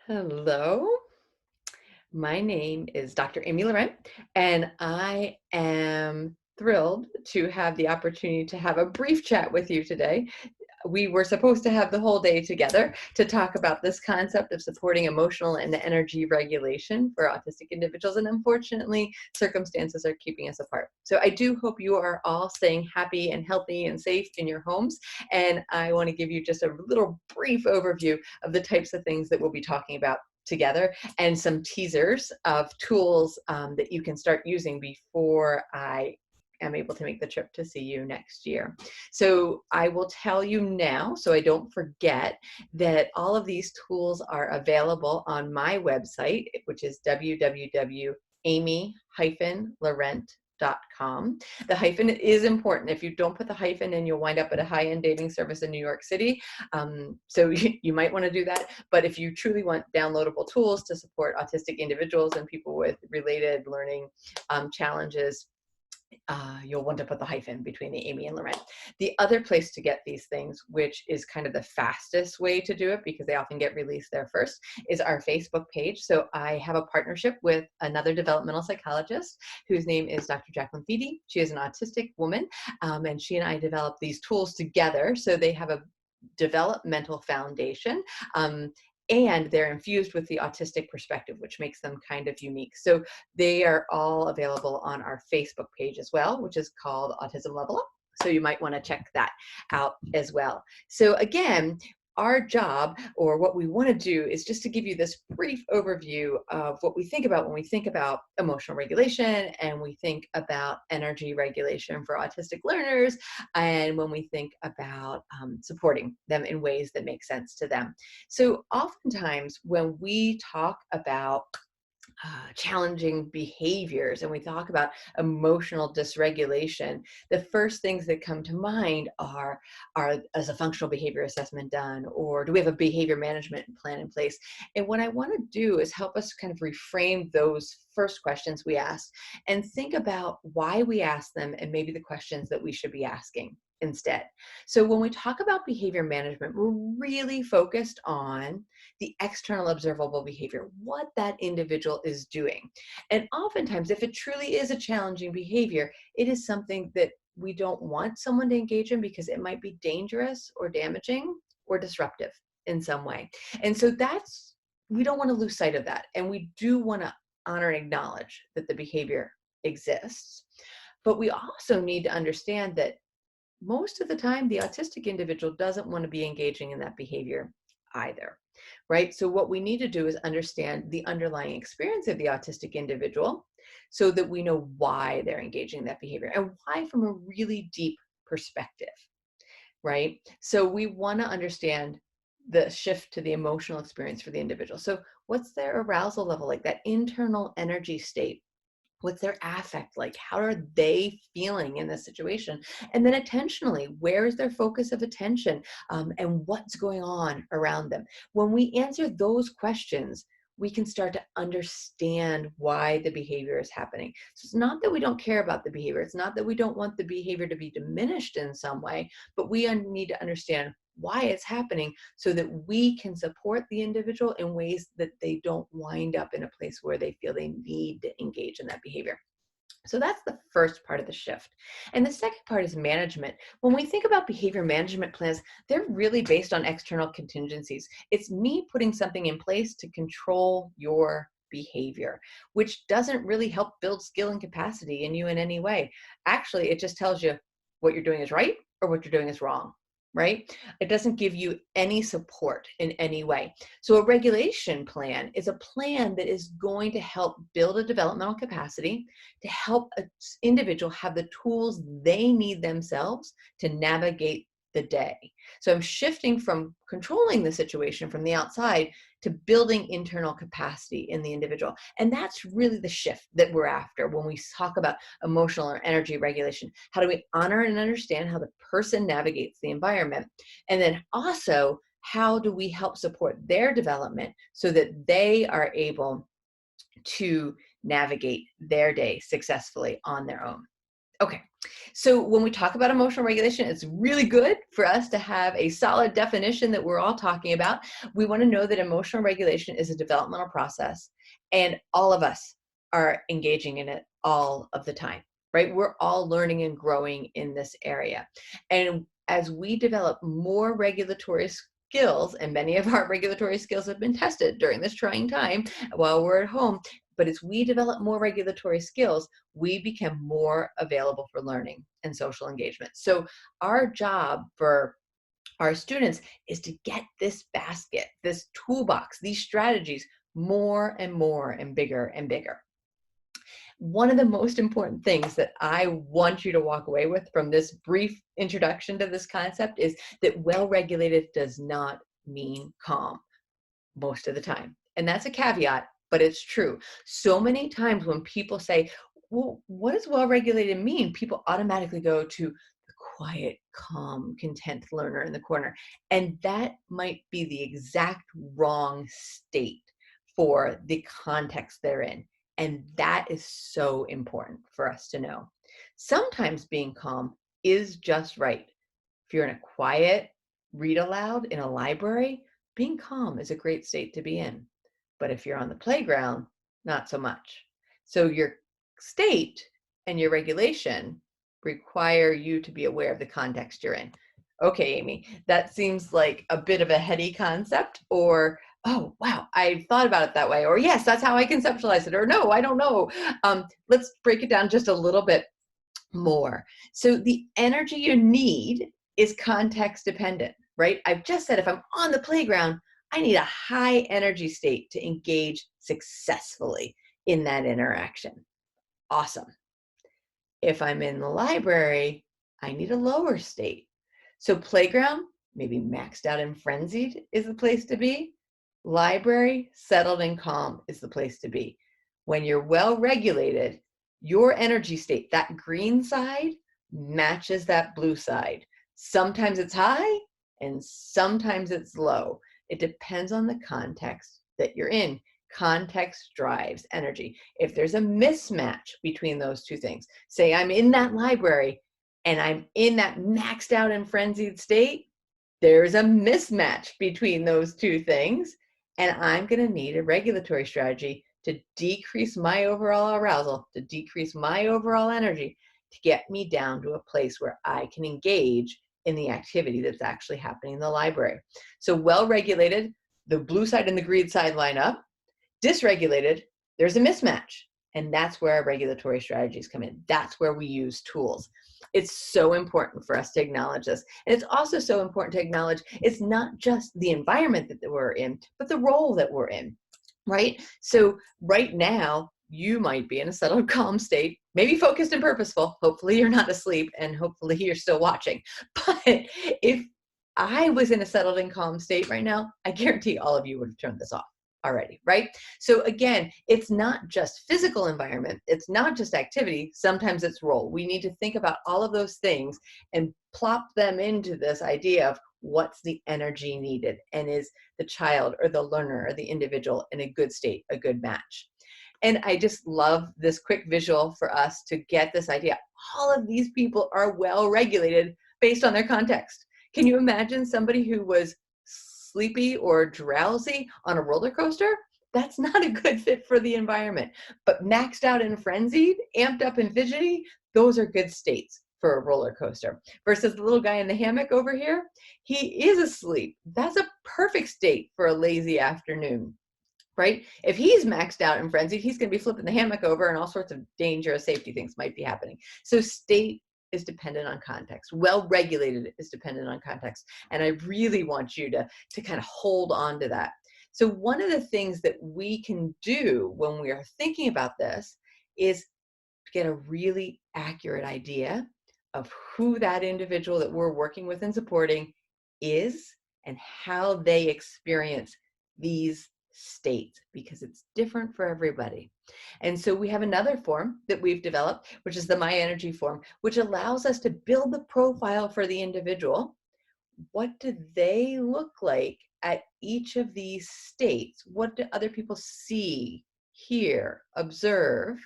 Hello, my name is Dr. Amy Laurent, and I am thrilled to have the opportunity to have a brief chat with you today. We were supposed to have the whole day together to talk about this concept of supporting emotional and energy regulation for autistic individuals, and unfortunately, circumstances are keeping us apart. So I do hope you are all staying happy and healthy and safe in your homes, and I want to give you just a little brief overview of the types of things that we'll be talking about together and some teasers of tools that you can start using before I am able to make the trip to see you next year. So I will tell you now, so I don't forget, that all of these tools are available on my website, which is www.amy-laurent.com. The hyphen is important. If you don't put the hyphen in, you'll wind up at a high-end dating service in New York City. So you might want to do that. But if you truly want downloadable tools to support autistic individuals and people with related learning challenges, you'll want to put the hyphen between the Amy and Laurent. The other place to get these things, which is kind of the fastest way to do it because they often get released there first, is our Facebook page. So I have a partnership with another developmental psychologist whose name is Dr. Jacqueline Feedy. She is an autistic woman, and she and I developed these tools together. So they have a developmental foundation. And they're infused with the autistic perspective, which makes them kind of unique. So they are all available on our Facebook page as well, which is called Autism Level Up. So you might want to check that out as well. So again, our job, or what we want to do, is just to give you this brief overview of what we think about when we think about emotional regulation and we think about energy regulation for autistic learners, and when we think about supporting them in ways that make sense to them. So oftentimes when we talk about challenging behaviors and we talk about emotional dysregulation, the first things that come to mind are is a functional behavior assessment done, or do we have a behavior management plan in place? And what I want to do is help us kind of reframe those first questions we ask and think about why we ask them and maybe the questions that we should be asking instead. So when we talk about behavior management, we're really focused on the external observable behavior, what that individual is doing. And oftentimes, if it truly is a challenging behavior, it is something that we don't want someone to engage in because it might be dangerous or damaging or disruptive in some way. And so we don't want to lose sight of that. And we do want to honor and acknowledge that the behavior exists. But we also need to understand that most of the time, the autistic individual doesn't want to be engaging in that behavior either, right? So what we need to do is understand the underlying experience of the autistic individual so that we know why they're engaging in that behavior and why from a really deep perspective, right? So we want to understand the shift to the emotional experience for the individual. So what's their arousal level like, that internal energy state? What's their affect like? How are they feeling in this situation? And then attentionally, where is their focus of attention, and what's going on around them? When we answer those questions, we can start to understand why the behavior is happening. So it's not that we don't care about the behavior. It's not that we don't want the behavior to be diminished in some way, but we need to understand why it's happening so that we can support the individual in ways that they don't wind up in a place where they feel they need to engage in that behavior. So that's the first part of the shift. And the second part is management. When we think about behavior management plans, they're really based on external contingencies. It's me putting something in place to control your behavior, which doesn't really help build skill and capacity in you in any way. Actually, it just tells you what you're doing is right or what you're doing is wrong, right? It doesn't give you any support in any way. So a regulation plan is a plan that is going to help build a developmental capacity to help an individual have the tools they need themselves to navigate the day. So I'm shifting from controlling the situation from the outside to building internal capacity in the individual. And that's really the shift that we're after when we talk about emotional or energy regulation. How do we honor and understand how the person navigates the environment? And then also, how do we help support their development so that they are able to navigate their day successfully on their own? Okay, So when we talk about emotional regulation, it's really good for us to have a solid definition that we're all talking about. We want to know that emotional regulation is a developmental process, and all of us are engaging in it all of the time, right? We're all learning and growing in this area. And as we develop more regulatory skills, and many of our regulatory skills have been tested during this trying time while we're at home, but as we develop more regulatory skills, we become more available for learning and social engagement. So our job for our students is to get this basket, this toolbox, these strategies more and more and bigger and bigger. One of the most important things that I want you to walk away with from this brief introduction to this concept is that well-regulated does not mean calm most of the time. And that's a caveat, but it's true. So many times when people say, well, what does well-regulated mean? People automatically go to the quiet, calm, content learner in the corner. And that might be the exact wrong state for the context they're in. And that is so important for us to know. Sometimes being calm is just right. If you're in a quiet, read aloud in a library, being calm is a great state to be in. But if you're on the playground, not so much. So your state and your regulation require you to be aware of the context you're in. Okay, Amy, that seems like a bit of a heady concept, or, oh, wow, I thought about it that way, or yes, that's how I conceptualize it, or no, I don't know. Let's break it down just a little bit more. So the energy you need is context dependent, right? I've just said if I'm on the playground, I need a high energy state to engage successfully in that interaction. Awesome. If I'm in the library, I need a lower state. So playground, maybe maxed out and frenzied is the place to be. Library, settled and calm is the place to be. When you're well regulated, your energy state, that green side, matches that blue side. Sometimes it's high and sometimes it's low. It depends on the context that you're in. Context drives energy. If there's a mismatch between those two things, say I'm in that library and I'm in that maxed out and frenzied state, there's a mismatch between those two things, and I'm going to need a regulatory strategy to decrease my overall arousal, to decrease my overall energy, to get me down to a place where I can engage in the activity that's actually happening in the library. So well-regulated, the blue side and the green side line up. Dysregulated, there's a mismatch. And that's where our regulatory strategies come in. That's where we use tools. It's so important for us to acknowledge this. And it's also so important to acknowledge it's not just the environment that we're in, but the role that we're in, right? So right now, you might be in a settled, calm state, maybe focused and purposeful. Hopefully you're not asleep and hopefully you're still watching. But if I was in a settled and calm state right now, I guarantee all of you would have turned this off already, right? So again, it's not just physical environment, it's not just activity, sometimes it's role. We need to think about all of those things and plop them into this idea of what's the energy needed, and is the child or the learner or the individual in a good state, a good match. And I just love this quick visual for us to get this idea. All of these people are well regulated based on their context. Can you imagine somebody who was sleepy or drowsy on a roller coaster? That's not a good fit for the environment. But maxed out and frenzied, amped up and fidgety, those are good states for a roller coaster. Versus the little guy in the hammock over here, he is asleep. That's a perfect state for a lazy afternoon, right? If he's maxed out and frenzied, he's going to be flipping the hammock over and all sorts of dangerous safety things might be happening. So state is dependent on context. Well-regulated is dependent on context. And I really want you to kind of hold on to that. So one of the things that we can do when we are thinking about this is get a really accurate idea of who that individual that we're working with and supporting is and how they experience these states, because it's different for everybody. And so we have another form that we've developed, which is the My Energy form, which allows us to build the profile for the individual. What do they look like at each of these states? What do other people see, hear, observe?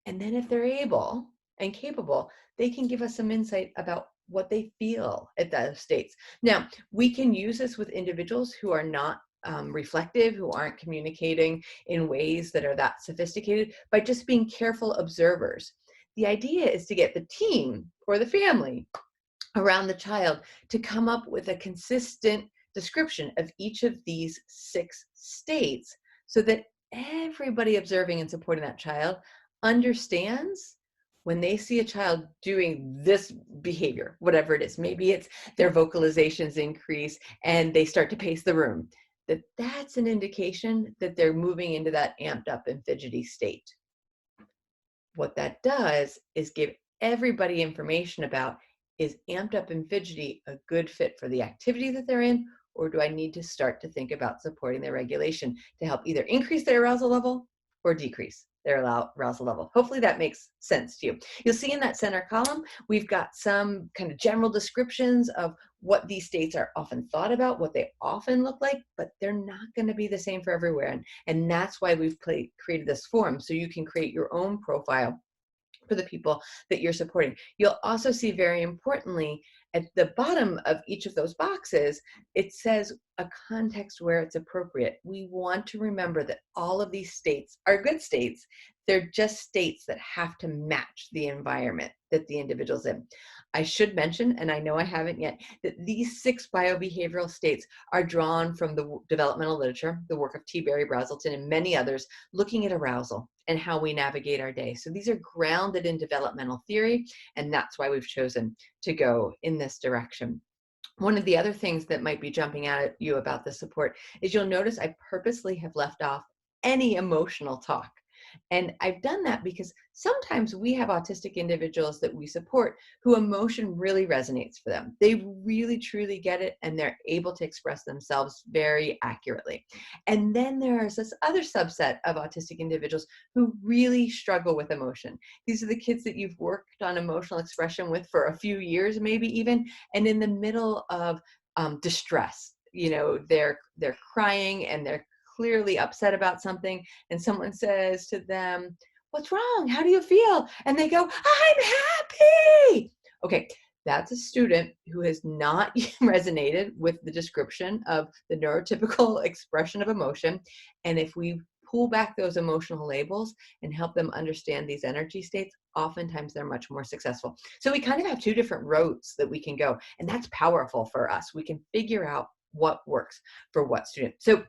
And then if they're able, and capable, they can give us some insight about what they feel at those states. Now, we can use this with individuals who are not reflective, who aren't communicating in ways that are that sophisticated, by just being careful observers. The idea is to get the team or the family around the child to come up with a consistent description of each of these 6 states so that everybody observing and supporting that child understands when they see a child doing this behavior, whatever it is. Maybe it's their vocalizations increase and they start to pace the room, that's an indication that they're moving into that amped up and fidgety state. What that does is give everybody information about, is amped up and fidgety a good fit for the activity that they're in, or do I need to start to think about supporting their regulation to help either increase their arousal level or decrease their arousal level? Hopefully that makes sense to you. You'll see in that center column, we've got some kind of general descriptions of what these states are often thought about, what they often look like, but they're not going to be the same for everywhere. And that's why we've created this form, so you can create your own profile for the people that you're supporting. You'll also see, very importantly, at the bottom of each of those boxes, it says a context where it's appropriate. We want to remember that all of these states are good states. They're just states that have to match the environment that the individual's in. I should mention, and I know I haven't yet, that these 6 biobehavioral states are drawn from the developmental literature, the work of T. Barry Brazelton and many others, looking at arousal and how we navigate our day. So these are grounded in developmental theory, and that's why we've chosen to go in this direction. One of the other things that might be jumping out at you about the support is you'll notice I purposely have left off any emotional talk. And I've done that because sometimes we have autistic individuals that we support who emotion really resonates for them. They really truly get it and they're able to express themselves very accurately. And then there's this other subset of autistic individuals who really struggle with emotion. These are the kids that you've worked on emotional expression with for a few years, maybe even, and in the middle of distress. You know, they're crying and they're clearly upset about something, and someone says to them, "What's wrong? How do you feel?" And they go, "I'm happy." Okay, that's a student who has not resonated with the description of the neurotypical expression of emotion. And if we pull back those emotional labels and help them understand these energy states, oftentimes they're much more successful. So we kind of have 2 different roads that we can go, and that's powerful for us. We can figure out what works for what student. So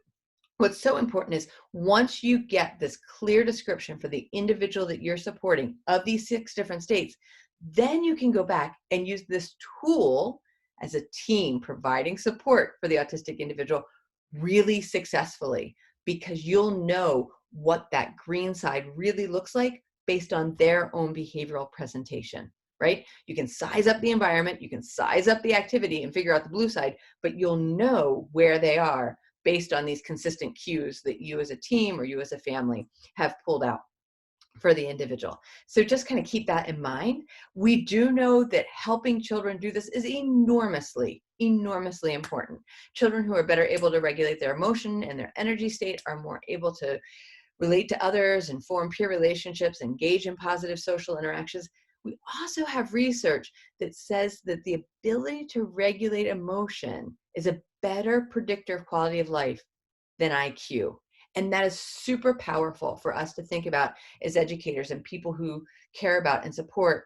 what's so important is once you get this clear description for the individual that you're supporting of these 6 different states, then you can go back and use this tool as a team providing support for the autistic individual really successfully, because you'll know what that green side really looks like based on their own behavioral presentation, right? You can size up the environment, you can size up the activity and figure out the blue side, but you'll know where they are based on these consistent cues that you as a team or you as a family have pulled out for the individual. So just kind of keep that in mind. We do know that helping children do this is enormously important. Children who are better able to regulate their emotion and their energy state are more able to relate to others and form peer relationships, engage in positive social interactions. We also have research that says that the ability to regulate emotion is a better predictor of quality of life than IQ. And that is super powerful for us to think about as educators and people who care about and support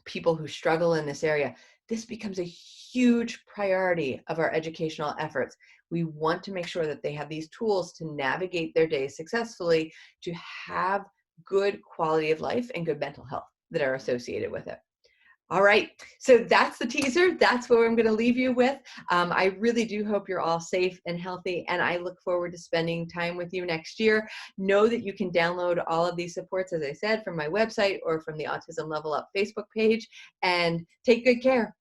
people who struggle in this area. This becomes a huge priority of our educational efforts. We want to make sure that they have these tools to navigate their days successfully, to have good quality of life and good mental health that are associated with it. All right, so that's the teaser. That's what I'm going to leave you with. I really do hope you're all safe and healthy, and I look forward to spending time with you next year. Know that you can download all of these supports, as I said, from my website or from the Autism Level Up Facebook page, and take good care.